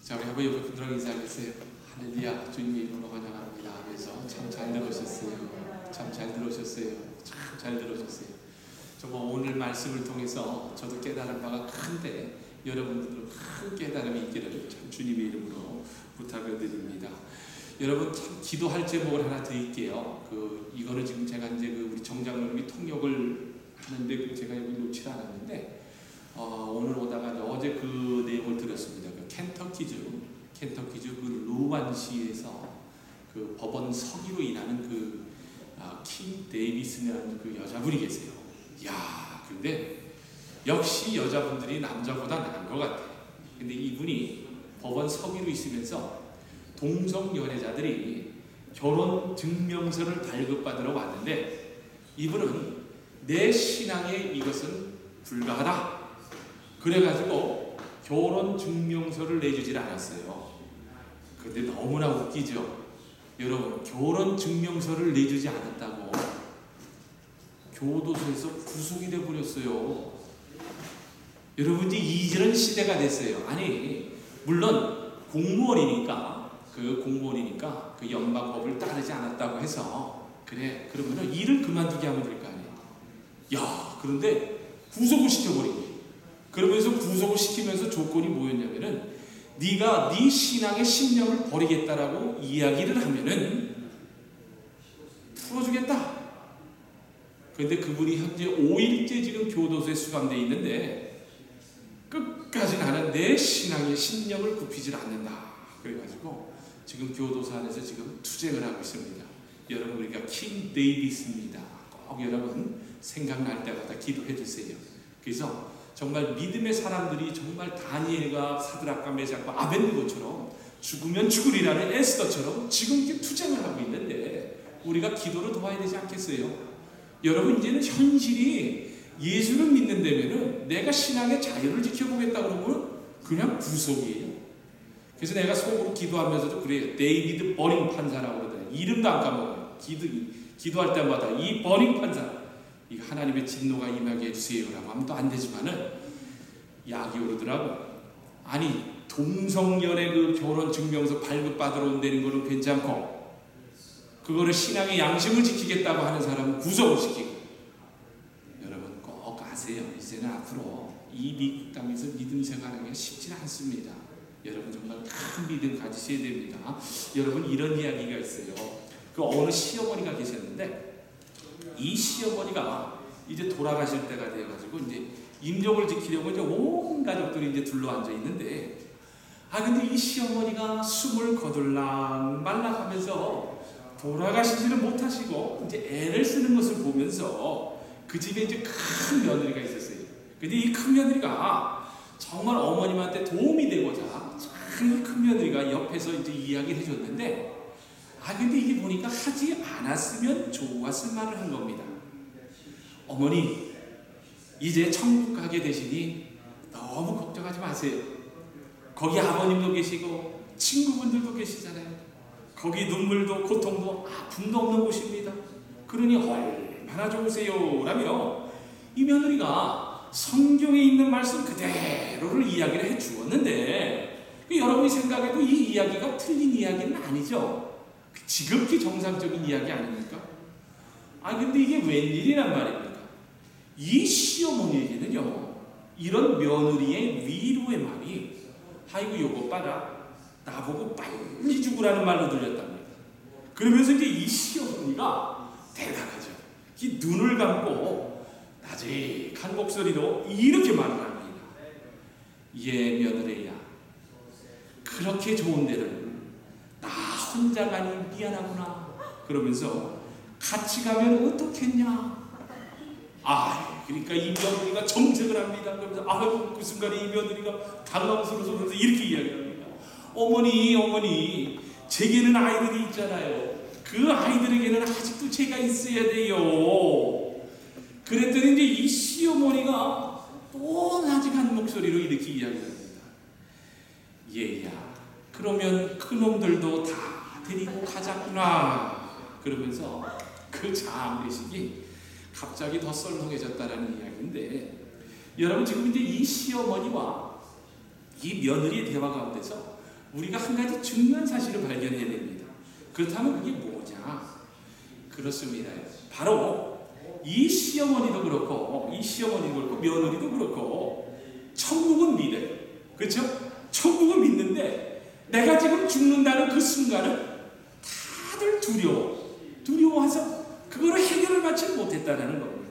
자, 우리 한번 옆에 분들하고 인사하겠어요. 할렐루야, 주님의 이름으로 환영합니다. 그래서 참 잘 들으셨어요. 참 잘 들으셨어요. 참 잘 들으셨어요. 정말 오늘 말씀을 통해서 저도 깨달은 바가 큰데 여러분들도 큰 깨달음이 있기를 참 주님의 이름으로 부탁을 드립니다. 여러분, 참 기도할 제목을 하나 드릴게요. 이거는 지금 제가 이제 우리 정장로님이 통역을 하는데 제가 여기 놓지 않았는데 오늘 오다가 어제 그 내용을 들었습니다. 켄터키주 그 루완시에서 그 법원 서기로 일하는 킹 데이비스라는 그 여자분이 계세요. 야, 근데 역시 여자분들이 남자보다 나은 것 같아. 근데 이분이 법원 서기로 있으면서 동성 연애자들이 결혼 증명서를 발급받으러 왔는데 이분은 내 신앙에 이것은 불가하다. 그래가지고 결혼 증명서를 내주질 않았어요. 근데 너무나 웃기죠. 여러분, 결혼 증명서를 내주지 않았다고 교도소에서 구속이 돼버렸어요. 여러분, 이제 이런 시대가 됐어요. 아니, 물론 공무원이니까 그 연방법을 따르지 않았다고 해서 그래, 그러면 일을 그만두게 하면 될 거 아니에요. 야, 그런데 구속을 시켜버린 거예요. 그러면서 구속을 시키면서 조건이 뭐였냐면은 네가 네 신앙의 신념을 버리겠다라고 이야기를 하면은 풀어주겠다. 그런데 그분이 현재 5일째 지금 교도소에 수감되어 있는데 끝까지 나는 내 신앙의 신념을 굽히질 않는다. 그래가지고 지금 교도소 안에서 지금 투쟁을 하고 있습니다. 여러분, 우리가 킹 데이비스입니다. 꼭 여러분 생각날 때마다 기도해 주세요. 그래서 정말 믿음의 사람들이 정말 다니엘과 사드락과 메삭과 아벳느고처럼 죽으면 죽으리라는 에스더처럼 지금 이렇게 투쟁을 하고 있는데 우리가 기도를 도와야 되지 않겠어요? 여러분, 이제는 현실이 예수를 믿는다면은 내가 신앙의 자유를 지켜보겠다 그러면 그냥 구속이에요. 그래서 내가 속으로 기도하면서도 그래요. 데이비드 버닝 판사라고 그러더라고요. 이름도 안 까먹어요. 기도할 때마다 이 버닝 판사, 이 하나님의 진노가 임하게 해주세요라고 하면 또 안 되지만은 약이 오르더라고. 아니, 동성연애 그 결혼 증명서 발급받으러 온다는 거는 괜찮고 그거를 신앙의 양심을 지키겠다고 하는 사람은 구속을 시키고. 여러분, 꼭 아세요. 이제는 앞으로 이 미국 땅에서 믿음 생활하기가 쉽지 않습니다. 여러분, 정말 큰 믿음 가지셔야 됩니다. 여러분, 이런 이야기가 있어요. 그 어느 시어머니가 계셨는데 이 시어머니가 이제 돌아가실 때가 돼가지고 이제 임종을 지키려고 이제 온 가족들이 이제 둘러앉아 있는데 근데 이 시어머니가 숨을 거둘락 말락하면서 돌아가시지는 못하시고 이제 애를 쓰는 것을 보면서 그 집에 이제 큰 며느리가 있었어요. 근데 이 큰 며느리가 정말 어머님한테 도움이 되고자 참 큰 며느리가 옆에서 이제 이야기를 해줬는데 근데 이게 보니까 하지 않았으면 좋았을 말을 한 겁니다. 어머니, 이제 천국 가게 되시니 너무 걱정하지 마세요. 거기 아버님도 계시고 친구분들도 계시잖아요. 거기 눈물도 고통도 아픔도 없는 곳입니다. 그러니 얼마나 좋으세요 라며 이 며느리가 성경에 있는 말씀 그대로를 이야기를 해 주었는데 여러분이 생각해도 이 이야기가 틀린 이야기는 아니죠. 지극히 정상적인 이야기 아닙니까? 근데 이게 웬일이란 말입니까? 이 시어머니에게는요, 이런 며느리의 위로의 말이 아이고 요거 봐라, 나보고 빨리 죽으라는 말로 들렸답니다. 그러면서 이제 이 시어머니가 대단하죠. 이 눈을 감고 나직한 목소리로 이렇게 말을 합니다. 예, 며느리야, 그렇게 좋은 데를 나 혼자 가니 미안하구나. 그러면서 같이 가면 어떻겠냐. 그러니까 이 며느리가 정색을 합니다. 그러면서 그 순간에 이 며느리가 당황스러워서 이렇게 이야기합니다. 어머니, 제게는 아이들이 있잖아요. 그 아이들에게는 아직도 제가 있어야 돼요. 그랬더니 이제 이 시어머니가 또 나직한 목소리로 이렇게 이야기합니다. 얘야, 그러면 그놈들도 다 데리고 가자꾸나. 그러면서 그 장례식이 갑자기 더 썰렁해졌다라는 이야기인데, 여러분, 지금 이제 이 시어머니와 이 며느리의 대화 가운데서 우리가 한 가지 중요한 사실을 발견해야 됩니다. 그렇다면 그게 뭐냐? 그렇습니다. 바로 이 시어머니도 그렇고 며느리도 그렇고 천국은 믿어요. 그렇죠? 천국은 믿는데 내가 지금 죽는다는 그 순간은 다들 두려워해서 그거를 해결을 받지 못했다는 겁니다.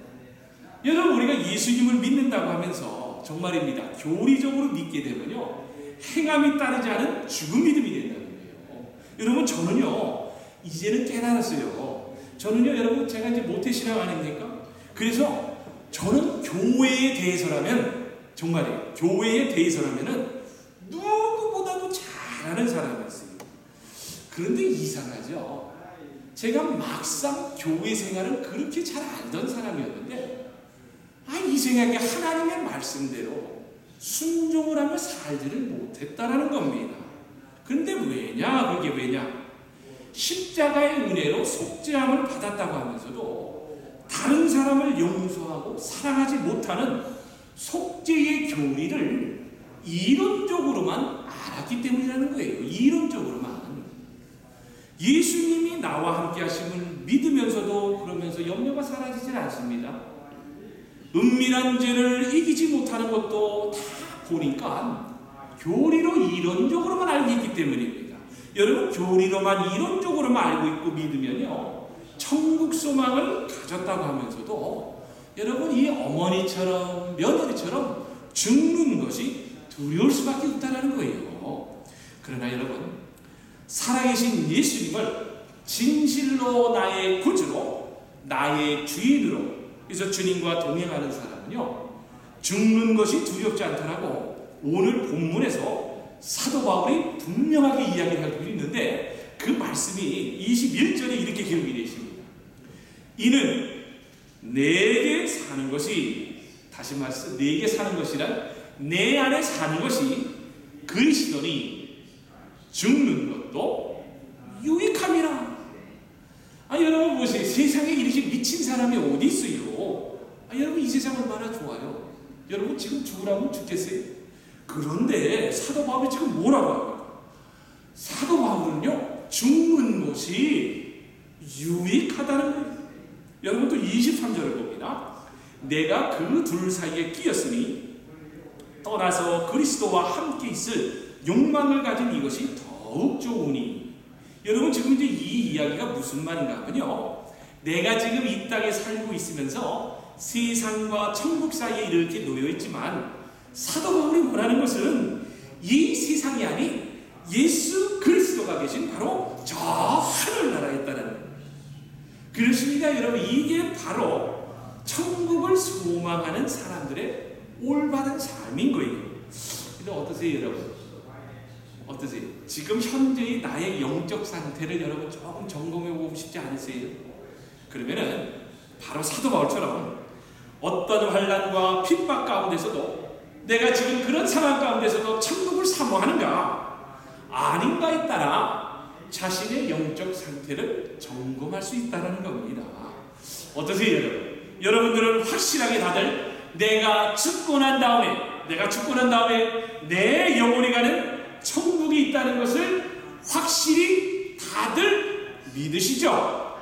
여러분, 우리가 예수님을 믿는다고 하면서 정말입니다. 교리적으로 믿게 되면요, 행함이 따르지 않은 죽은 믿음이 된다는 거예요. 여러분, 저는요 이제는 깨달았어요. 저는요, 여러분, 제가 이제 모태신앙 아닙니까? 그래서 저는 교회에 대해서라면, 정말이에요, 교회에 대해서라면은 누구보다도 잘하는 사람이었어요. 그런데 이상하죠. 제가 막상 교회 생활을 그렇게 잘 알던 사람이었는데, 이상하게 하나님의 말씀대로 순종을 하며 살지를 못했다라는 겁니다. 근데 왜냐? 그게 왜냐? 십자가의 은혜로 속죄함을 받았다고 하면서도 다른 사람을 용서하고 사랑하지 못하는 속죄의 교리를 이론적으로만 알았기 때문이라는 거예요. 이론적으로만. 예수님이 나와 함께 하심을 믿으면서도 그러면서 염려가 사라지질 않습니다. 은밀한 죄를 이기지 못하는 것도 다 보니까 교리로 이론적으로만 알고 있기 때문입니다. 여러분, 교리로만 이론적으로만 알고 있고 믿으면요, 천국 소망을 가졌다고 하면서도 여러분, 이 어머니처럼 며느리처럼 죽는 것이 두려울 수밖에 없다는 거예요. 그러나 여러분, 살아계신 예수님을 진실로 나의 구주로, 나의 주인으로, 그래서 주님과 동행하는 사람은요, 죽는 것이 두렵지 않더라고 오늘 본문에서 사도 바울이 분명하게 이야기를 하고 있는데, 그 말씀이 21절에 이렇게 기록이 되어 있습니다. 이는 내게 사는 것이, 다시 말해서 내게 사는 것이란 내 안에 사는 것이 그리스도니 죽는 것도 유익함이라. 여러분 보세요. 세상에 이렇게 미친 사람이 어디 있어요? 여러분, 이 세상 얼마나 좋아요. 여러분, 지금 죽으라면 죽겠어요? 그런데 사도 바울이 지금 뭐라고 합니까? 사도 바울은요, 죽는 것이 유익하다는 거예요. 여러분, 또 23절을 봅니다. 내가 그 둘 사이에 끼었으니 떠나서 그리스도와 함께 있을 욕망을 가진 이것이 더욱 좋으니. 여러분, 지금 이제 이 이야기가 무슨 말인가 하면요, 내가 지금 이 땅에 살고 있으면서 세상과 천국 사이에 이렇게 놓여 있지만, 사도 바울이 원하는 것은 이 세상이 아닌 예수 그리스도가 계신 바로 저 하늘나라에 있다는 거예요. 그렇습니다. 여러분, 이게 바로 천국을 소망하는 사람들의 올바른 삶인 거예요. 근데 어떠세요, 여러분? 어떠세요? 지금 현재의 나의 영적 상태를 여러분 조금 점검해 보고 싶지 않으세요? 그러면은 바로 사도 바울처럼 어떤 환난과 핍박 가운데서도 내가 지금 그런 상황 가운데서도 천국을 사모하는가 아닌가에 따라 자신의 영적 상태를 점검할 수 있다는 겁니다. 어떠세요, 여러분? 여러분들은 확실하게 다들 내가 죽고 난 다음에 내 영혼이 가는 천국이 있다는 것을 확실히 다들 믿으시죠?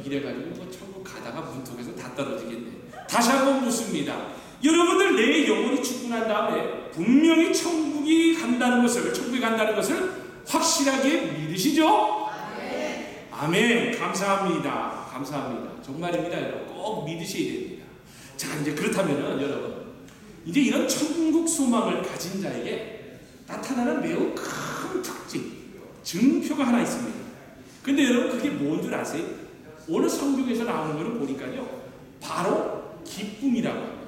이래가지고 뭐 천국 가다가 문턱에서 다 떨어지겠네. 다시 한번 묻습니다. 여러분들, 내 영혼이 죽고 난 다음에 분명히 천국에 간다는 것을 확실하게 믿으시죠? 아멘. 감사합니다. 정말입니다. 여러분, 꼭 믿으셔야 됩니다. 자, 이제 그렇다면은 여러분, 이제 이런 천국 소망을 가진 자에게 나타나는 매우 큰 특징, 증표가 하나 있습니다. 근데 여러분, 그게 뭔 줄 아세요? 오늘 성경에서 나오는 것을 보니까요, 바로 기쁨이라고 합니다.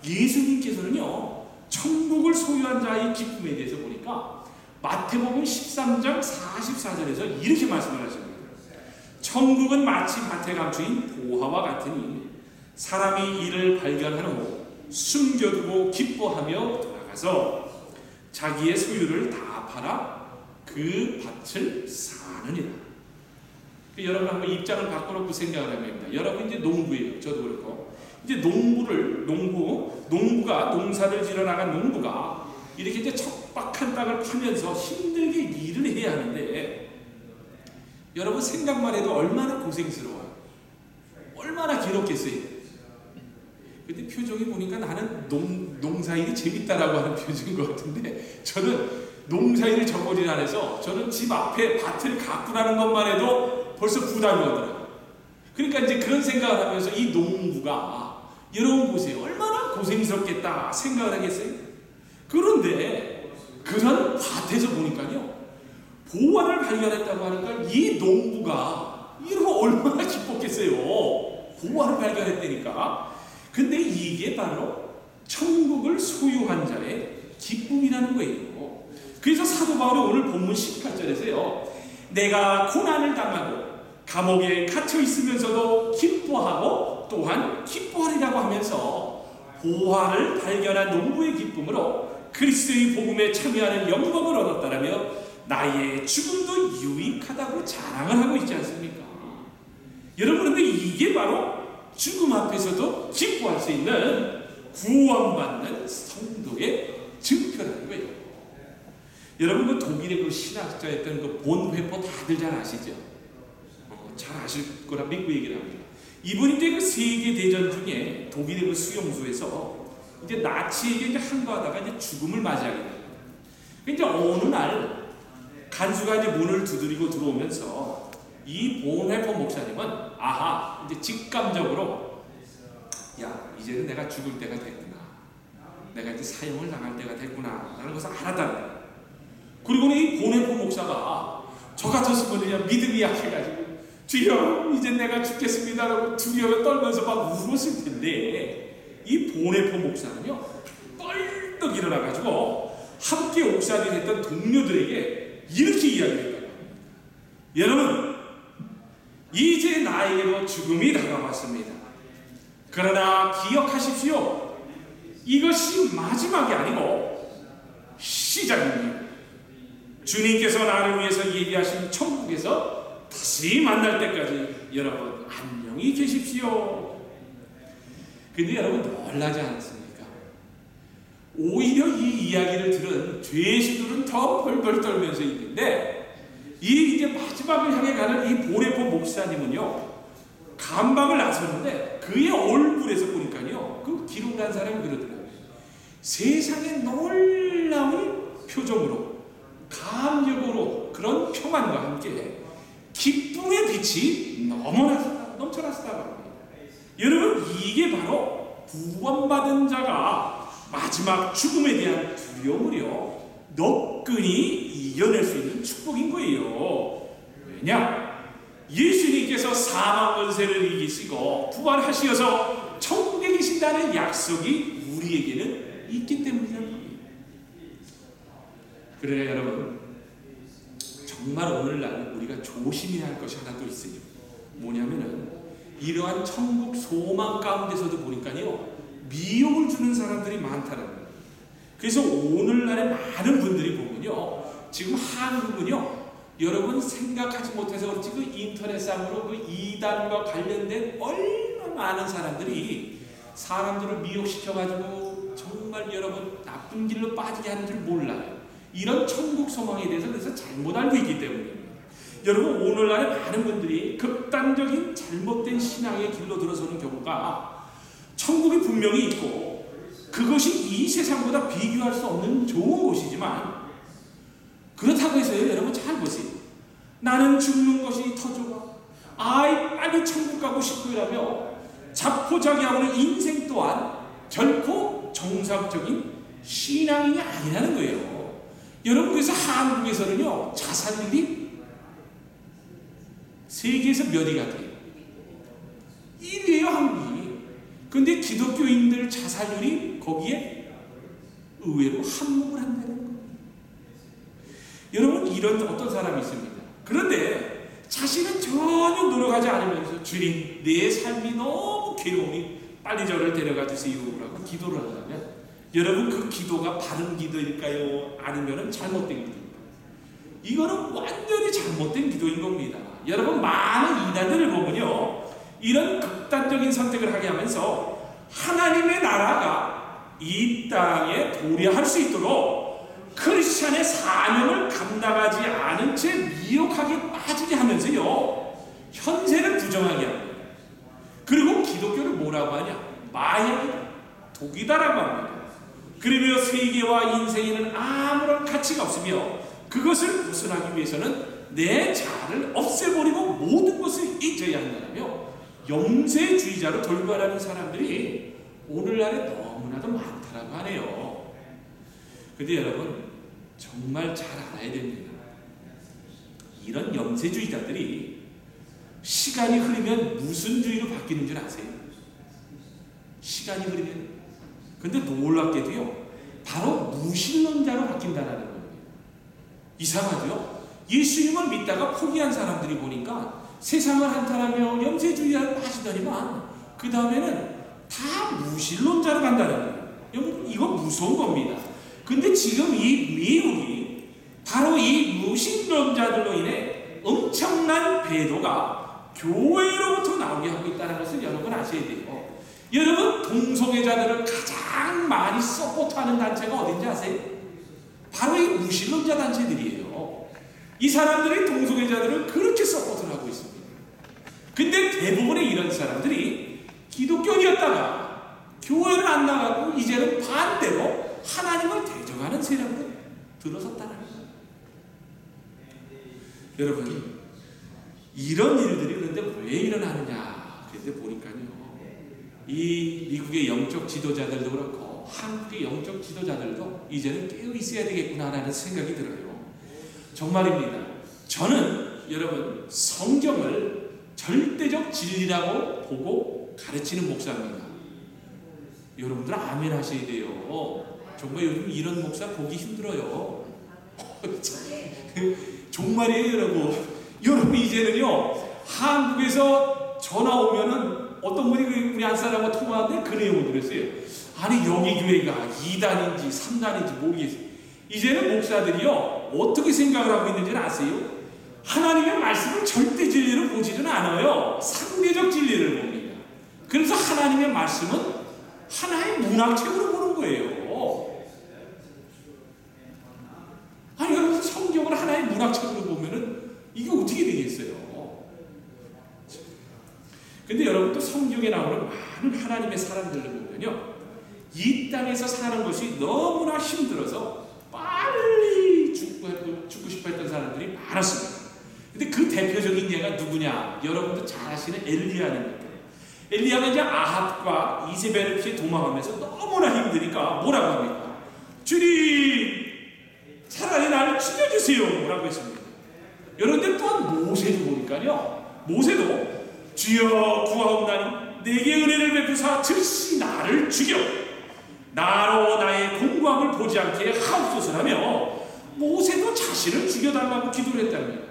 예수님께서는요, 천국을 소유한 자의 기쁨에 대해서 보니까 마태복음 13장 44절에서 이렇게 말씀을 하십니다. 천국은 마치 밭에 감추인 보화와 같으니 사람이 이를 발견한 후 숨겨두고 기뻐하며 돌아가서 자기의 소유를 다 팔아 그 밭을 사느니라. 여러분, 한번 입장을 바꿔놓고 생각을 해봅니다. 여러분, 이제 농부예요. 저도 그렇고. 이제 농부가 농사를 지러 나간 농부가 이렇게 이제 척박한 땅을 파면서 힘들게 일을 해야 하는데, 여러분 생각만 해도 얼마나 고생스러워요. 얼마나 괴롭겠어요. 근데 표정이 보니까 나는 농사일이 재밌다라고 하는 표정인 것 같은데, 저는 농사일을 저버리를 안 해서 저는 집 앞에 밭을 가꾸라는 것만 해도 벌써 부담이 오더라고요. 그러니까 이제 그런 생각을 하면서 이 농부가, 여러분 보세요, 얼마나 고생스럽겠다 생각을 하겠어요. 그런데 그런 밭에서 보니까요, 보화를 발견했다고 하는 걸 이 농부가 이러고 얼마나 기뻤겠어요. 보화를 발견했다니까. 근데 이게 바로 천국을 소유한 자의 기쁨이라는 거예요. 그래서 사도 바울이 오늘 본문 18절에서요, 내가 고난을 당하고 감옥에 갇혀 있으면서도 기뻐하고 또한 기뻐하리라고 하면서 보화를 발견한 농부의 기쁨으로 그리스도의 복음에 참여하는 영광을 얻었다라며 나의 죽음도 유익하다고 자랑을 하고 있지 않습니까? 여러분, 그런데 이게 바로 죽음 앞에서도 기뻐할 수 있는 구원받는 성도의 증표라는 거예요. 여러분, 그 독일의 그 신학자였던 그 본회포 다들 잘 아시죠? 잘 아실 거라 믿고 얘기를 합니다. 이분이 이제 그 세계대전 중에 독일의 그 수용소에서 이제 나치에게 이제 항거하다가 이제 죽음을 맞이하게 됩니다. 이제 어느 날 간수가 이제 문을 두드리고 들어오면서 이 본회포 목사님은 아하, 이제 직감적으로, 야, 이제는 내가 죽을 때가 됐구나, 내가 이제 사형을 당할 때가 됐구나 라는 것을 알았다는 거예요. 그리고는 이 본회포 목사가 저 같았으면 그냥 믿음이 약해가지고 주여 이제 내가 죽겠습니다라고 두려워 떨면서 막 울었을 텐데, 이 본회포 목사는요 뻘떡 일어나가지고 함께 옥살이를 했던 동료들에게 이렇게 이야기했다. 여러분, 이제 나에게도 죽음이 다가왔습니다. 그러나 기억하십시오. 이것이 마지막이 아니고 시작입니다. 주님께서 나를 위해서 예비하신 천국에서 다시 만날 때까지 여러분 안녕히 계십시오. 근데 여러분 놀라지 않습니까? 오히려 이 이야기를 들은 죄수들은 더 벌벌 떨면서 있는데, 이 이제 마지막을 향해 가는 이 본회포 목사님은요 감방을 나섰는데 그의 얼굴에서 보니까요, 그 기록을 한 사람이 그러더라고요. 세상에 놀라운 표정으로, 감격으로, 그런 평안과 함께 기쁨의 빛이 넘쳐났다고 합니다. 여러분, 이게 바로 구원받은 자가 마지막 죽음에 대한 두려움을요 너끈히 이겨낼 수 있는 축복인 거예요. 왜냐? 예수님께서 사망 권세를 이기시고 부활하시어서 천국에 계신다는 약속이 우리에게는 있기 때문이라는 겁니다. 그래 여러분, 정말 오늘날 우리가 조심해야 할 것이 하나 또 있어요. 뭐냐면은 이러한 천국 소망 가운데서도 보니까요 미혹을 주는 사람들이 많다는 거예요. 그래서 오늘날의 많은 분들이 보면요, 지금 한국은요 여러분 생각하지 못해서 그렇지 그 인터넷상으로 그 이단과 관련된 얼마나 많은 사람들이 사람들을 미혹시켜가지고 정말 여러분 나쁜 길로 빠지게 하는 줄 몰라요. 이런 천국 소망에 대해서 그래서 잘못 알고 있기 때문입니다. 여러분, 오늘날의 많은 분들이 극단적인 잘못된 신앙의 길로 들어서는 경우가 천국이 분명히 있고 그것이 이 세상보다 비교할 수 없는 좋은 곳이지만, 그렇다고 해서요 여러분 잘 보세요. 나는 죽는 것이 더 좋아, 빨리 천국 가고 싶고 이라며 자포자기하고는 인생 또한 결코 정상적인 신앙이 아니라는 거예요. 여러분, 그래서 한국에서는요 자살률이 세계에서 몇 위가 돼요? 1위예요 한국이. 근데 기독교인들 자살률이 거기에 의외로 한몫을 한다는 거예요. 여러분, 이런 어떤 사람이 있습니다. 그런데 자신은 전혀 노력하지 않으면서 주님 내 삶이 너무 괴로우니 빨리 저를 데려가 주세요라고 기도를 한다면, 여러분 그 기도가 바른 기도일까요? 아니면 잘못된 기도일까요? 이거는 완전히 잘못된 기도인 겁니다. 여러분, 많은 이단들을 보면요 이런 극단적인 선택을 하게 하면서 하나님의 나라가 이 땅에 도래할 수 있도록 크리스찬의 사명을 감당하지 않은 채 미혹하게 빠지게 하면서요, 현세를 부정하게 합니다. 그리고 기독교를 뭐라고 하냐? 마약이다, 독이다라고 합니다. 그러며 세계와 인생에는 아무런 가치가 없으며 그것을 벗어나기 위해서는 내 자아를 없애버리고 모든 것을 잊어야 한다며 영세주의자로 돌변하는 사람들이 오늘날에 너무나도 많다라고 하네요. 근데 여러분, 정말 잘 알아야 됩니다. 이런 영세주의자들이 시간이 흐르면 무슨 주의로 바뀌는 줄 아세요? 시간이 흐르면. 근데 놀랍게도요, 바로 무신론자로 바뀐다는 거예요. 이상하죠? 예수님을 믿다가 포기한 사람들이 보니까 세상을 한탄하며 영세주의자로 빠지더니만 그 다음에는 다 무신론자로 간다는 거예요. 여러분, 이거 무서운 겁니다. 근데 지금 이 미국이 바로 이 무신론자들로 인해 엄청난 배도가 교회로부터 나오게 하고 있다는 것을 여러분 아셔야 돼요. 여러분, 동성애자들을 가장 많이 서포트하는 단체가 어딘지 아세요? 바로 이 무신론자 단체들이에요. 이 사람들이 동성애자들을 그렇게 서포트를 하고 있습니다. 근데 대부분의 이런 사람들이 기독교인이었다가 교회를 안 나가고 이제는 반대로 하나님을 대적하는 세력으로 들어섰다는 거예요. 여러분, 이런 일들이 그런데 왜 일어나느냐? 그런데 보니까요, 이 미국의 영적 지도자들도 그렇고 한국의 영적 지도자들도 이제는 깨어 있어야 되겠구나라는 생각이 들어요. 정말입니다. 저는 여러분, 성경을 절대적 진리라고 보고 가르치는 목사입니다. 여러분들 아멘 하셔야 돼요. 정말 요즘 이런 목사 보기 힘들어요. 정말이에요, 여러분. 여러분, 이제는요, 한국에서 전화 오면은 어떤 분이 우리 한 사람과 통화하는데 그 내용을 그랬어요. 아니, 여기 교회가 2단인지 3단인지 모르겠어요. 이제는 목사들이요, 어떻게 생각을 하고 있는지는 아세요? 하나님의 말씀을 절대 진리로 보지는 않아요. 상대적 진리를 봅니다. 그래서 하나님의 말씀은 하나의 문학책으로 보는 거예요. 아니, 여러분, 성경을 하나의 문학책으로 보면은 이게 어떻게 되겠어요? 근데 여러분, 또 성경에 나오는 많은 하나님의 사람들을 보면요, 이 땅에서 사는 것이 너무나 힘들어서 빨리 죽고 싶어 했던 사람들이 많았습니다. 근데 그 대표적인 예가 누구냐? 여러분도 잘 아시는 엘리야입니다. 엘리야가 이제 아합과 이세벨을 피해 도망하면서 너무나 힘드니까 뭐라고 합니까? 주님, 차라리 나를 죽여주세요 라고 했습니다. 여러분들 또한 모세도 보니까요, 모세도 주여 구하옵나니 내게 은혜를 베푸사 즉시 나를 죽여 나로 나의 공고함을 보지 않게 하옵소서라며 모세도 자신을 죽여달라고 기도를 했답니다.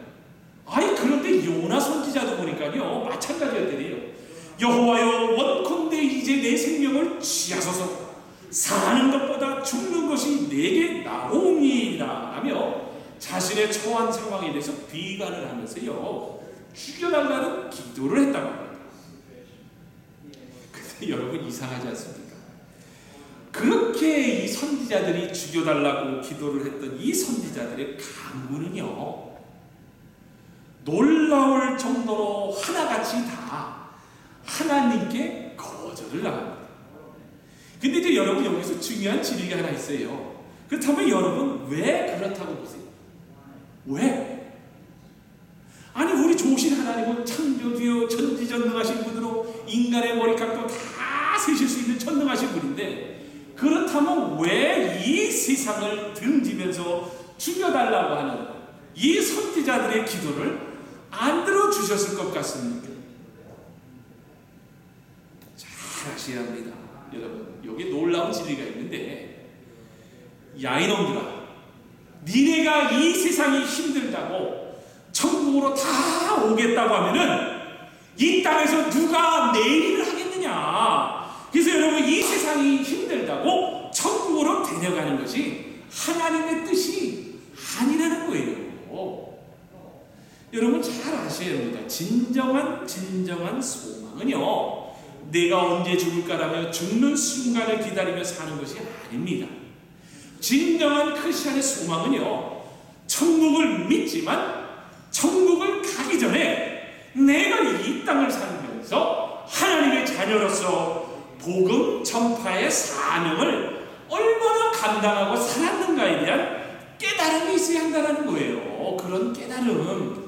아니, 그런데 요나 선지자도 보니까요, 마찬가지였대요. 여호와여, 원컨대 이제 내 생명을 취하소서. 사는 것보다 죽는 것이 내게 나오니이다 하며 자신의 처한 상황에 대해서 비관을 하면서요, 죽여달라는 기도를 했다고 합니다. 근데 여러분, 이상하지 않습니까? 그렇게 이 선지자들이 죽여달라고 기도를 했던 이 선지자들의 간구는요, 놀라울 정도로 하나같이 다 하나님께 거절을 나갑니다. 근데 이제 여러분, 여기서 중요한 진리가 하나 있어요. 그렇다면 여러분, 왜 그렇다고 보세요? 왜? 아니, 우리 좋으신 하나님은 창조주요 전지전능하신 분으로 인간의 머리카락도 다 세실 수 있는 전능하신 분인데, 그렇다면 왜 이 세상을 등지면서 죽여달라고 하는 이 선지자들의 기도를 안 들어주셨을 것 같습니까? 잘 아셔야 합니다. 여러분, 여기 놀라운 진리가 있는데, 야 이놈들아, 니네가 이 세상이 힘들다고 천국으로 다 오겠다고 하면은 이 땅에서 누가 내 일을 하겠느냐. 그래서 여러분, 이 세상이 힘들다고 천국으로 데려가는 것이 하나님의 뜻이 아니라는 거예요. 여러분, 잘 아셔야 합니다. 진정한 소망은요, 내가 언제 죽을까라며 죽는 순간을 기다리며 사는 것이 아닙니다. 진정한 크리스천의 소망은요, 천국을 믿지만 천국을 가기 전에 내가 이 땅을 살면서 하나님의 자녀로서 복음 전파의 사명을 얼마나 감당하고 살았는가에 대한 깨달음이 있어야 한다는 거예요. 그런 깨달음.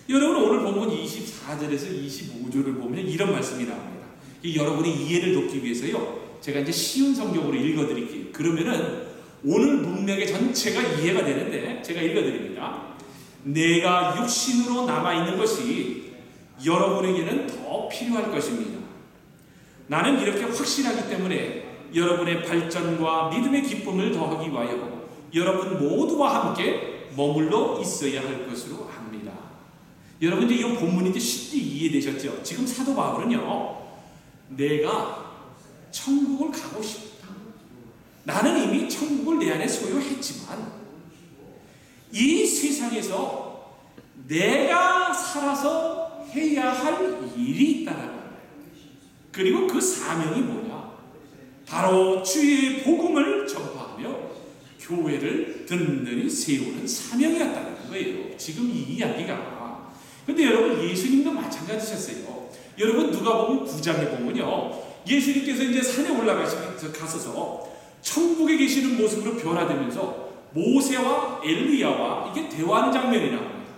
여러분, 오늘 본문 24절에서 25절을 보면 이런 말씀이 나옵니다. 여러분의 이해를 돕기 위해서요, 제가 이제 쉬운 성경으로 읽어드릴게요. 그러면은 오늘 문맥의 전체가 이해가 되는데 제가 읽어드립니다. 내가 육신으로 남아있는 것이 여러분에게는 더 필요할 것입니다. 나는 이렇게 확신하기 때문에 여러분의 발전과 믿음의 기쁨을 더하기 위하여 여러분 모두와 함께 머물러 있어야 할 것으로 압니다. 여러분, 이제 이 본문이 이제 쉽게 이해되셨죠? 지금 사도 바울은요, 내가 천국을 가고 싶다. 나는 이미 천국을 내 안에 소유했지만 이 세상에서 내가 살아서 해야 할 일이 있다는 거예요. 그리고 그 사명이 뭐냐? 바로 주의 복음을 전파하며 교회를 든든히 세우는 사명이었다는 거예요. 지금 이 이야기가. 근데 여러분, 예수님도 마찬가지셨어요. 여러분, 누가복음 9장에 보면요, 예수님께서 이제 산에 올라가셔서 천국에 계시는 모습으로 변화되면서 모세와 엘리야와 이게 대화하는 장면이 나옵니다.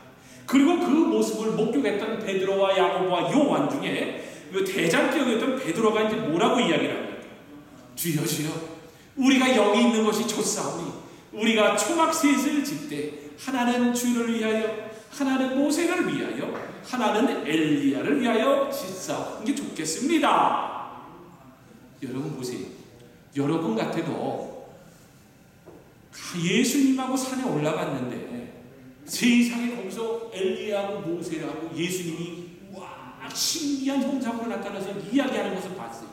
그리고 그 모습을 목격했던 베드로와 야고보와 요한 중에 그 대장격이었던 베드로가 이제 뭐라고 이야기를 합니까? 주여, 주여, 우리가 여기 있는 것이 좋사오니 우리가 초막셋을 질 때 하나는 주를 위하여, 하나는 모세를 위하여, 하나는 엘리야를 위하여 짓사오는 게 좋겠습니다. 여러분 보세요. 여러분 같아도 예수님하고 산에 올라갔는데 세상에 거기서 엘리야하고 모세하고 예수님이 와 신기한 형상으로 나타나서 이야기하는 것을 봤어요.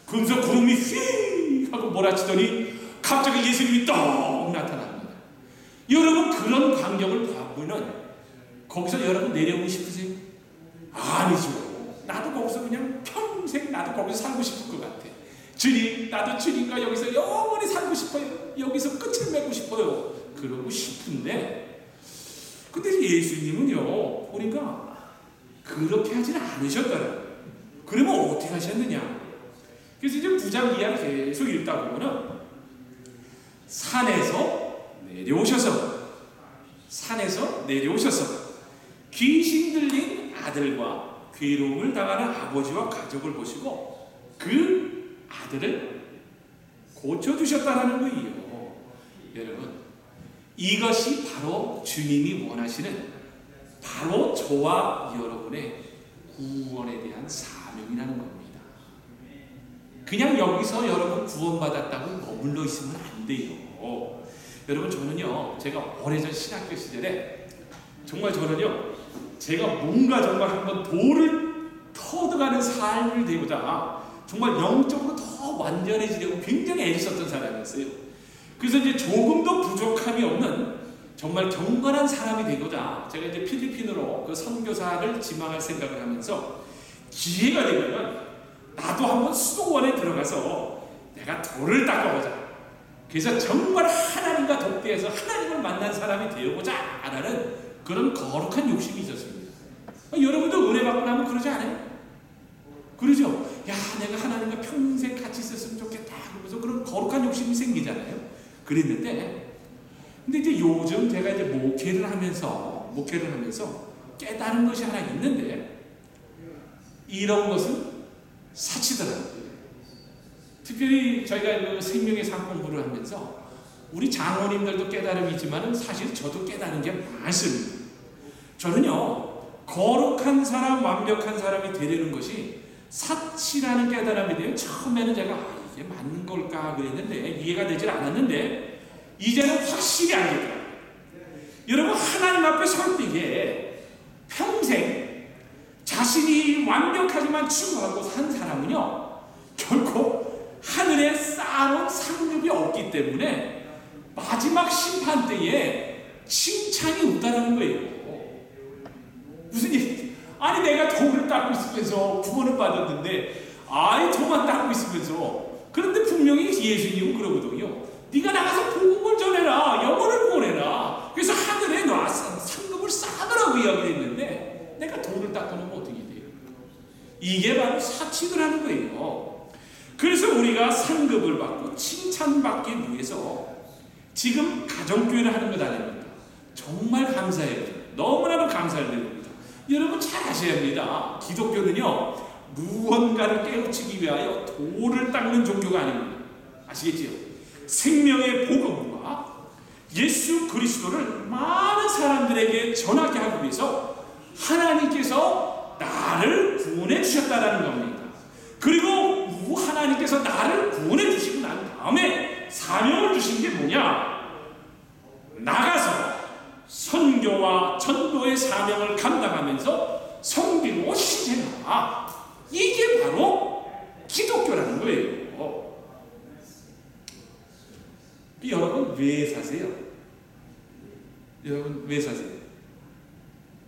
그러면서 구름이 휘 하고 몰아치더니 갑자기 예수님이 떡 나타납니다. 여러분, 그런 광경을 보면은 거기서 여러분 내려오고 싶으세요? 아니죠. 나도 거기서 그냥 평생 나도 거기서 살고 싶을 것 같아. 주님, 나도 주님과 여기서 영원히 살고 싶어요. 여기서 끝을 맺고 싶어요. 그러고 싶은데, 근데 예수님은요, 보니까 그렇게 하지는 않으셨더라고요. 그러면 어떻게 하셨느냐? 그래서 이제 9장 이하를 계속 읽다 보면은 산에서 내려오셔서 귀신 들린 아들과 괴로움을 당하는 아버지와 가족을 보시고 그 아들을 고쳐주셨다는 거예요. 여러분, 이것이 바로 주님이 원하시는 바로 저와 여러분의 구원에 대한 사명이라는 겁니다. 그냥 여기서 여러분 구원받았다고 머물러 있으면 안 돼요. 여러분, 저는요, 제가 오래전 신학교 시절에 정말 제가 뭔가 정말 한번 돌을 터득하는 삶을 되고자 정말 영적으로 더 완전해지려고 굉장히 애썼던 사람이었어요. 그래서 이제 조금도 부족함이 없는 정말 경건한 사람이 되고자 제가 이제 필리핀으로 그 선교사를 지망할 생각을 하면서 기회가 되면 나도 한번 수도원에 들어가서 내가 돌을 닦아보자. 그래서 정말 하나님과 독대해서 하나님을 만난 사람이 되어보자 라는 그런 거룩한 욕심이 있었습니다. 여러분도 은혜 받고 나면 그러지 않아요? 그러죠? 야, 내가 하나님과 평생 같이 있었으면 좋겠다 그러면서 그런 거룩한 욕심이 생기잖아요. 그랬는데, 근데 이제 요즘 제가 이제 목회를 하면서 깨달은 것이 하나 있는데, 이런 것은 사치더라고요. 특별히 저희가 그 생명의 상 공부를 하면서 우리 장로님들도 깨달음이 있지만 사실 저도 깨달은 게 많습니다. 저는요, 거룩한 사람, 완벽한 사람이 되려는 것이 사치라는 깨달음에 대해 처음에는 제가 이게 맞는 걸까 그랬는데 이해가 되질 않았는데 이제는 확실히 알겠더라고요. 여러분, 하나님 앞에 설 때에 평생 자신이 완벽하지만 추구하고 산 사람은요, 결코 하늘에 쌓아놓은 상급이 없기 때문에 마지막 심판 때에 칭찬이 없다는 거예요. 무슨 얘기? 아니, 내가 돌을 닦고 있으면서 구원을 받았는데 돌만 닦고 있으면서 그런데 분명히 예수님은 그러거든요. 네가 나가서 복음을 전해라. 영혼을 구원해라. 그래서 하늘에 놔서 상급을 쌓으라고 이야기했는데 내가 돌을 닦아놓으면 어떻게 돼요? 이게 바로 사치를 하는 거예요. 그래서 우리가 상급을 받고 칭찬받기 위해서 지금 가정교회를 하는 것 아닙니까? 정말 감사해요. 너무나도 감사를 드립니다. 여러분 잘 아셔야 합니다. 기독교는요, 무언가를 깨우치기 위하여 돌을 닦는 종교가 아닙니다. 아시겠지요? 생명의 복음과 예수 그리스도를 많은 사람들에게 전하게 하기 위해서 하나님께서 나를 구원해 주셨다는 겁니다. 그리고 하나님께서 나를 구원해 주시고 난 다음에 사명을 주신 게 뭐냐? 나가서 선교와 전도의 사명을 감당하면서 섬기고 시행하라. 이게 바로 기독교라는 거예요. 여러분 왜 사세요? 여러분 왜 사세요?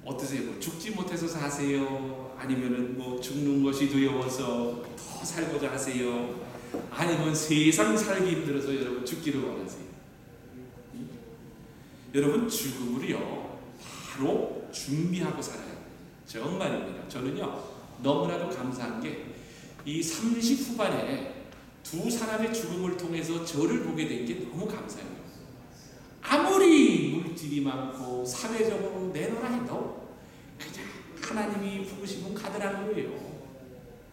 어떠세요? 뭐 죽지 못해서 사세요? 아니면은 뭐 죽는 것이 두려워서 더 살고자 하세요? 아니면 세상 살기 힘들어서 여러분 죽기를 원하세요? 여러분 죽음을요 바로 준비하고 살아요. 정말입니다. 저는요 너무나도 감사한 게 이 30 후반에 두 사람의 죽음을 통해서 저를 보게 된 게 너무 감사해요. 아무리 물질이 많고 사회적으로 내놓으라 해도 그냥 하나님이 부르시면 가더라는 거예요.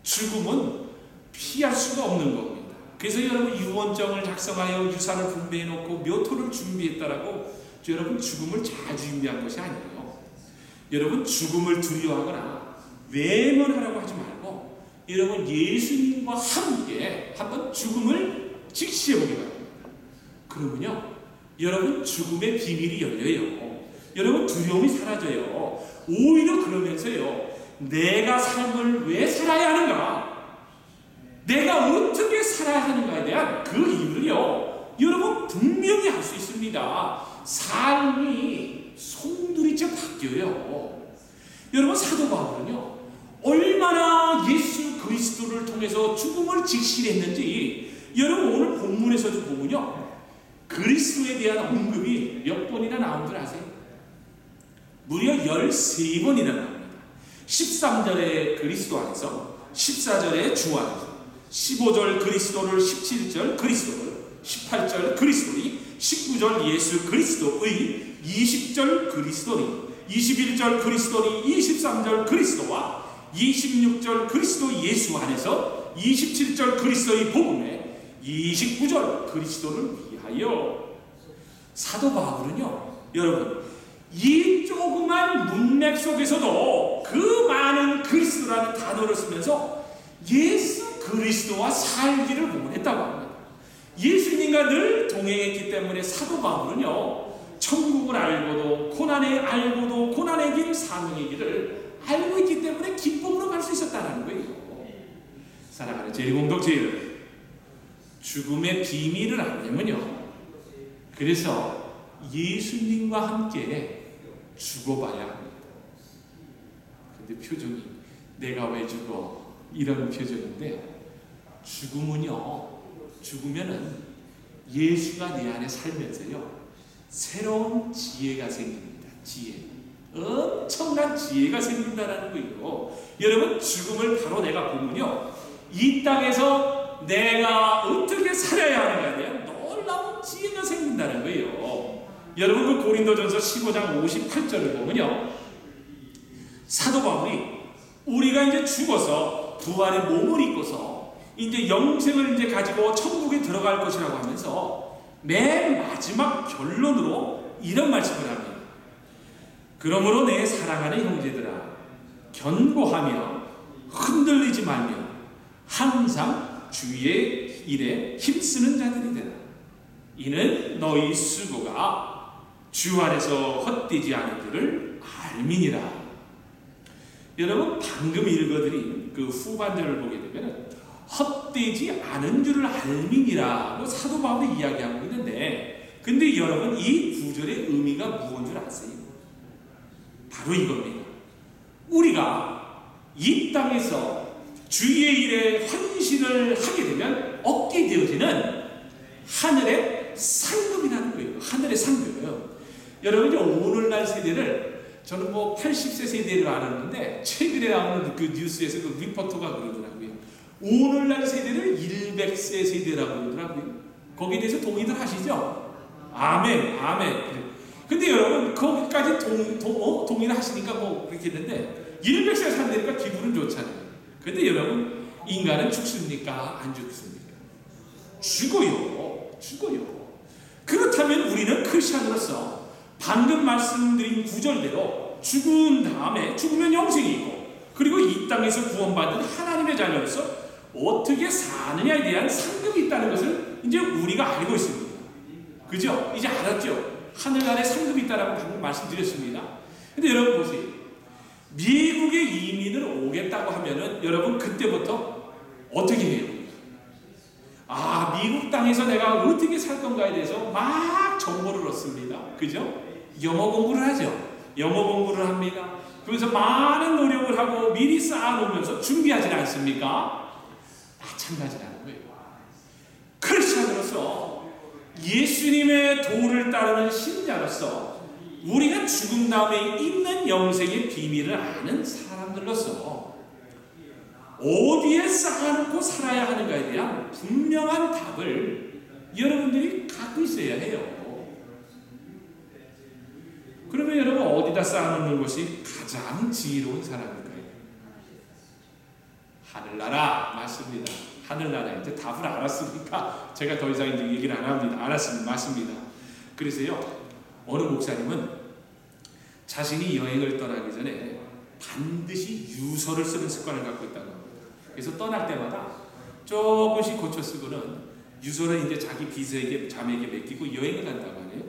죽음은 피할 수가 없는 겁니다. 그래서 여러분 유언장을 작성하여 유산을 분배해 놓고 묘토를 준비했다라고 여러분 죽음을 잘 준비한 것이 아니에요. 여러분 죽음을 두려워하거나 외면하라고 하지 말고 여러분 예수님과 함께 한번 죽음을 직시해 보기 바랍니다. 그러면요 여러분 죽음의 비밀이 열려요. 여러분 두려움이 사라져요. 오히려 그러면서요 내가 삶을 왜 살아야 하는가, 내가 어떻게 살아야 하는가에 대한 그 이유를요 여러분 분명히 알 수 있습니다. 삶이 송두리째 바뀌어요. 여러분 사도 바울은요 얼마나 예수 그리스도를 통해서 죽음을 직시했는지 여러분 오늘 본문에서도 보면요 그리스도에 대한 언급이 몇 번이나 나온 줄 아세요? 무려 13번이나 나옵니다. 13절에 그리스도 안에서, 14절에 주 안에서, 15절 그리스도를, 17절 그리스도를, 18절 그리스도니, 19절 예수 그리스도의, 20절 그리스도니, 21절 그리스도니, 23절 그리스도와 26절 그리스도 예수 안에서, 27절 그리스도의 복음에, 29절 그리스도를 위하여. 사도 바울은요 여러분 이 조그만 문맥 속에서도 그 많은 그리스도라는 단어를 쓰면서 예수 그리스도와 살기를 원했다고 합니다. 예수님과 늘 동행했기 때문에 사도 바울은요 천국을 알고도 고난의 길, 사명의 길을 알고 있기 때문에 기쁨으로 갈 수 있었다는 거예요. 사랑하는 제1공동체, 죽음의 비밀을 알려면요 그래서 예수님과 함께 죽어봐야 합니다. 근데 표정이 내가 왜 죽어? 이런 표정인데 죽으면은 예수가 내 안에 살면서요 새로운 지혜가 생깁니다. 지혜, 엄청난 지혜가 생긴다라는 거예요. 여러분 죽음을 바로 내가 보면요 이 땅에서 내가 어떻게 살아야 하는가에 대한 놀라운 지혜가 생긴다는 거예요. 여러분 그 고린도전서 15장 58절을 보면요 사도 바울이 우리가 이제 죽어서 부활의 몸을 입고서 이제 영생을 이제 가지고 천국에 들어갈 것이라고 하면서 맨 마지막 결론으로 이런 말씀을 합니다. 그러므로 내 사랑하는 형제들아 견고하며 흔들리지 말며 항상 주의 일에 힘쓰는 자들이 되라. 이는 너희 수고가 주 안에서 헛되지 않은 줄을 알미니라. 여러분 방금 읽어드린 그 후반절을 보게 되면 헛되지 않은 줄을 알미니라고 사도 바울이 이야기하고 있는데, 근데 여러분 이 구절의 의미가 무엇인 줄 아세요? 바로 이겁니다. 우리가 이 땅에서 주의 일에 헌신을 하게 되면 얻게 되어지는 하늘의 상급이라는 거예요. 하늘의 상급. 여러분 이제 오늘날 세대를 저는 뭐 80세 세대를 알았는데 최근에 나오는 그 뉴스에서 그 리포터가 그러더라고요. 오늘날 세대를 100세 세대라고 그러더라고요. 거기에 대해서 동의들 하시죠? 아멘, 아멘. 근데 여러분 거기까지 동의를 하시니까 뭐 그렇게 했는데 100세 산다니까 기분은 좋잖아요. 근데 여러분 인간은 죽습니까? 안 죽습니까? 죽어요. 그렇다면 우리는 크리스천으로서 방금 말씀드린 구절대로 죽은 다음에 죽으면 영생이 있고 그리고 이 땅에서 구원받은 하나님의 자녀로서 어떻게 사느냐에 대한 상급이 있다는 것을 이제 우리가 알고 있습니다. 그죠? 이제 알았죠? 하늘나라에 상급이 있다라고 방금 말씀드렸습니다. 근데 여러분 보세요. 미국에 이민을 오겠다고 하면은 여러분 그때부터 어떻게 해요? 미국 땅에서 내가 어떻게 살 건가에 대해서 막 정보를 얻습니다. 그죠? 영어 공부를 하죠. 영어 공부를 합니다. 그래서 많은 노력을 하고 미리 쌓아놓으면서 준비하지 않습니까? 마찬가지라는 거예요. 크리스천으로서 예수님의 도를 따르는 신자로서 우리가 죽은 다음에 있는 영생의 비밀을 아는 사람들로서 어디에 쌓아놓고 살아야 하는가에 대한 분명한 답을 여러분들이 갖고 있어야 해요. 그러면 여러분 어디다 쌓아놓는 것이 가장 지혜로운 사람일까요? 하늘나라 맞습니다. 하늘나라 이제 답을 알았으니까 제가 더 이상 이제 얘기를 안 합니다. 알았습니다. 맞습니다. 그래서요 어느 목사님은 자신이 여행을 떠나기 전에 반드시 유서를 쓰는 습관을 갖고 있다고 합니다. 그래서 떠날 때마다 조금씩 고쳐 쓰고는 유서를 이제 자기 비서에게 자매에게 맡기고 여행을 간다고 하네요.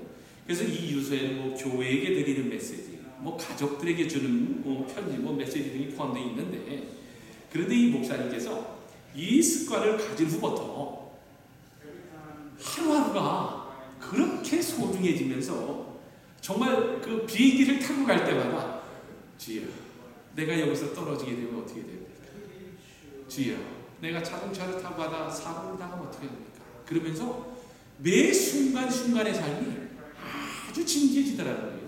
그래서 이 유서에는 뭐 교회에게 드리는 메시지, 뭐 가족들에게 주는 편지, 뭐 메시지 등이 포함되어 있는데 그런데 이 목사님께서 이 습관을 가진 후부터 하루하루가 그렇게 소중해지면서 정말 그 비행기를 타고 갈 때마다 주여 내가 여기서 떨어지게 되면 어떻게 됩니까? 주여 내가 자동차를 타고 가다 사고를 나가면 어떻게 됩니까? 그러면서 매 순간순간의 삶이 아주 진지해지더라는 거예요.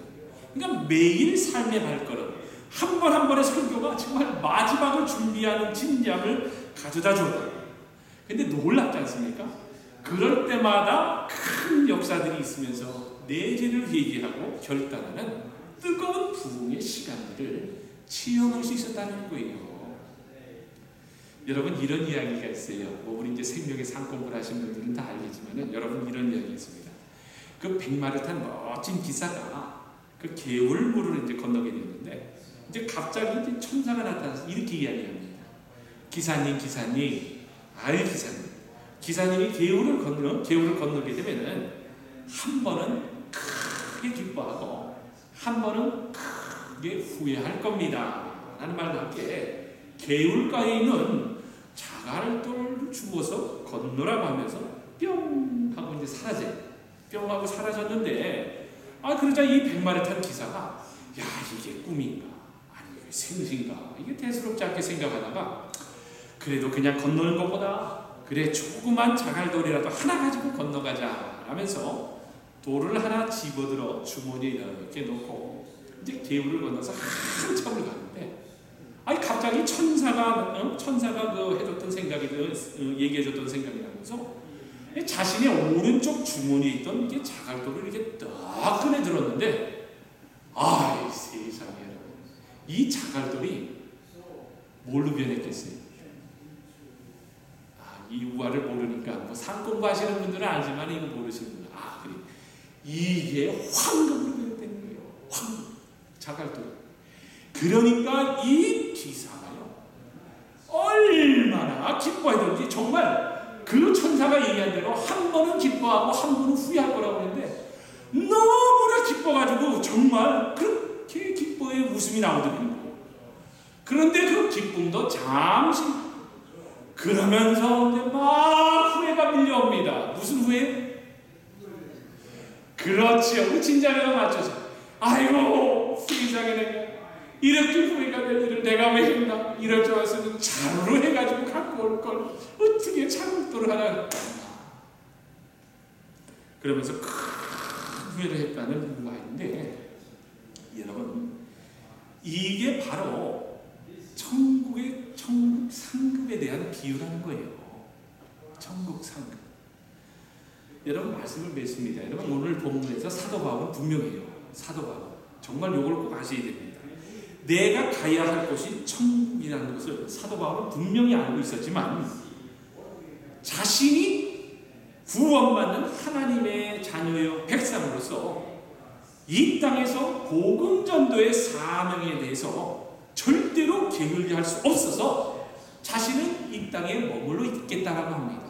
그러니까 매일 삶의 발걸음 한 번 한 번의 설교가 정말 마지막을 준비하는 진지함을 가져다 줬다. 근데 놀랍지 않습니까? 그럴 때마다 큰 역사들이 있으면서 내 죄를 회개하고 결단하는 뜨거운 부흥의 시간들을 체험할 수 있었다는 거예요. 여러분 이런 이야기가 있어요. 뭐 우리 이제 생명의 산 공부를 하신 분들은 다 알겠지만은 여러분 이런 이야기 있습니다. 그 백마를 탄 멋진 기사가 그 개울물을 이제 건너게 됐는데 이제 갑자기 이제 천사가 나타나서 이렇게 이야기합니다. 기사님, 기사님이 개울을 건너게 되면은 한 번은 크게 기뻐하고 한 번은 크게 후회할 겁니다. 라는 말과 함께 개울가에 있는 자갈돌을 주워서 건너라고 하면서 뿅 하고 이제 사라져요. 뿅 하고 사라졌는데 그러자 이 백마를 탄 기사가 야 이게 꿈인가 아니 이게 생신가 이게 대수롭지 않게 생각하다가 그래도 그냥 건너는 것보다 그래 조그만 자갈돌이라도 하나 가지고 건너가자 하면서 돌을 하나 집어들어 주머니에 이렇게 넣고 이제 개울을 건너서 한참을 가는데 갑자기 천사가 그 해줬던 생각이 얘기해줬던 생각이 나면서 자신의 오른쪽 주머니에 있던 이게 자갈돌을 이렇게 딱 꺼내 들었는데 세상에 여러분 이 자갈돌이 뭘로 변했겠어요? 이 우화를 모르니까 뭐 산 공부하시는 분들은 알지만 이거 모르시는 분들 그래 이게 황금으로 변했다는 거예요. 황금 자갈돌. 그러니까 이 기사가요 얼마나 기뻐했던지 정말 그 천사가 얘기한 대로 한 번은 기뻐하고 한 번은 후회할 거라고 했는데 너무나 기뻐가지고 정말 그렇게 기뻐의 웃음이 나오더라고요. 그런데 그 기쁨도 잠시 그러면서 막 후회가 밀려옵니다. 무슨 후회? 그렇지요. 그 진작에도 맞춰서 아이고 세상에 내가 이렇게 후회가 될 일을 내가 왜 했나? 이럴 줄 알았으면 자루로 해가지고 갖고 올 걸 어떻게 자루돌을 하나 했나? 그러면서 큰 후회를 했다는 이유인데, 여러분, 이게 바로 천국 상급에 대한 비유라는 거예요. 천국 상급. 여러분, 말씀을 맺습니다. 여러분, 오늘 본문에서 사도 바울은 분명해요. 사도 바울 정말 이걸 꼭 아셔야 됩니다. 내가 가야 할 곳이 천국이라는 것을 사도 바울은 분명히 알고 있었지만, 자신이 구원받는 하나님의 자녀요 백성으로서 이 땅에서 복음 전도의 사명에 대해서 절대로 게을리할 수 없어서 자신은 이 땅에 머물러 있겠다라고 합니다.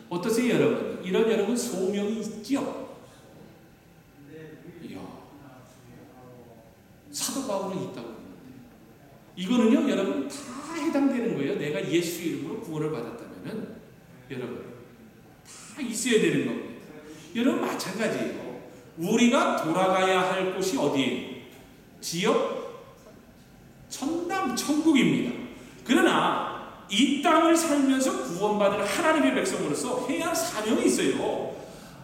어떠세요, 여러분? 이런 여러분 소명이 있지요? 이야, 사도 바울은 있다고 합니다. 이거는요, 여러분 다 해당되는 거예요. 내가 예수 이름으로 구원을 받았다면은 여러분 다 있어야 되는 겁니다. 여러분 마찬가지예요. 우리가 돌아가야 할 곳이 어디예요? 지역 천당 천국입니다. 그러나 이 땅을 살면서 구원받은 하나님의 백성으로서 해야 할 사명이 있어요.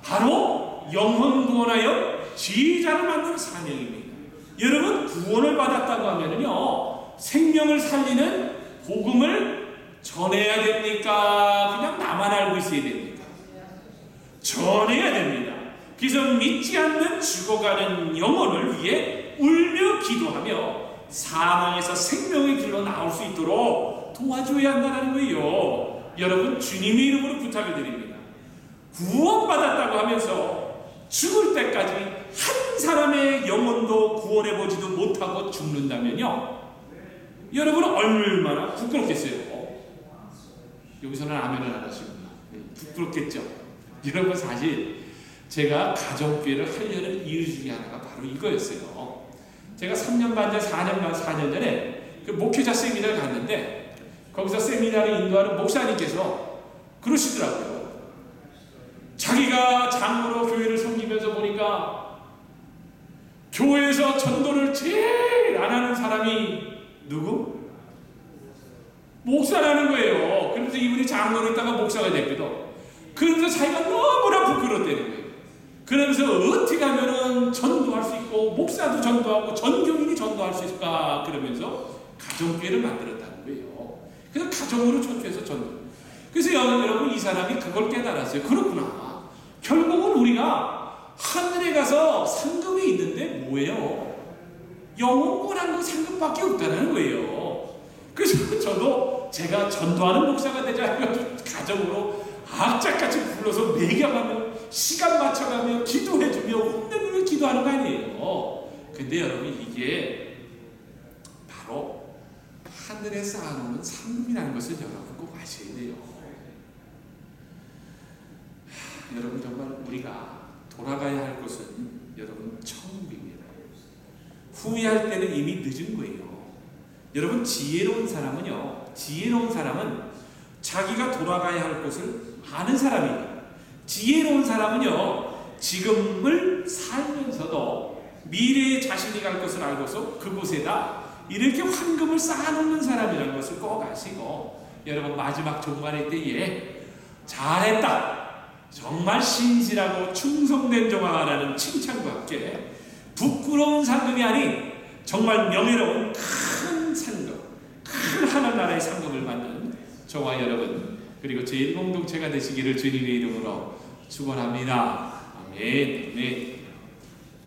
바로 영혼 구원하여 지휘자를 만드는 사명입니다. 여러분, 구원을 받았다고 하면요, 생명을 살리는 복음을 전해야 됩니까? 그냥 나만 알고 있어야 됩니까? 전해야 됩니다. 그래서 믿지 않는 죽어가는 영혼을 위해 울며 기도하며 사망에서 생명의 길로 나올 수 있도록 도와줘야 한다는 거예요. 여러분, 주님의 이름으로 부탁을 드립니다. 구원받았다고 하면서 죽을 때까지 한 사람의 영혼도 구원해보지도 못하고 죽는다면요, 여러분은 얼마나 부끄럽겠어요. 여기서는 아멘을 안 하시구나. 부끄럽겠죠. 여러분, 사실 제가 가정교회를 하려는 이유 중에 하나가 바로 이거였어요. 제가 3년 반 전, 4년 전에 그 목회자 세미나를 갔는데, 거기서 세미나를 인도하는 목사님께서 그러시더라고요. 자기가 장로로 교회를 섬기면서 보니까 교회에서 전도를 제일 안 하는 사람이 누구? 목사라는 거예요. 그래서 이분이 장로로 있다가 목사가 됐거든. 그러면서 자기가 너무나 부끄러웠다는 거예요. 그러면서 어떻게 하면은 전도할 수 있고 목사도 전도하고 전교인이 전도할 수 있을까? 그러면서 가정교회를 만들었다는 거예요. 그래서 가정으로 초청해서 전도. 그래서 여러분, 이 사람이 그걸 깨달았어요. 그렇구나. 결국은 우리가 하늘에 가서 상급이 있는데 뭐예요? 영혼구원하는 거 상급밖에 없다는 거예요. 그래서 저도 제가 전도하는 목사가 되자 해가지고 가정으로 악착같이 불러서 매겨가며 시간 맞춰가며 기도해주며 혼내주며 기도하는 거 아니에요. 근데 여러분, 이게 바로 하늘에 쌓아놓은 상급이라는 것을 여러분 꼭 아셔야 돼요. 여러분, 정말 우리가 돌아가야 할 곳은 여러분 천국입니다. 후회할 때는 이미 늦은 거예요. 여러분, 지혜로운 사람은 자기가 돌아가야 할 곳을 아는 사람이에요. 지혜로운 사람은요, 지금을 살면서도 미래에 자신이 갈 것을 알고서 그곳에다 이렇게 황금을 쌓아놓는 사람이라는 것을 꼭 아시고, 여러분, 마지막 종말의 때에 잘했다, 정말 신실하고 충성된 종아라는 칭찬과 함께 부끄러운 상급이 아닌 정말 명예로운 큰 상급, 큰 하늘나라의 상급을 받는 저와 여러분, 그리고 제1공동체가 되시기를 주님의 이름으로 축원합니다. 아멘. 아멘.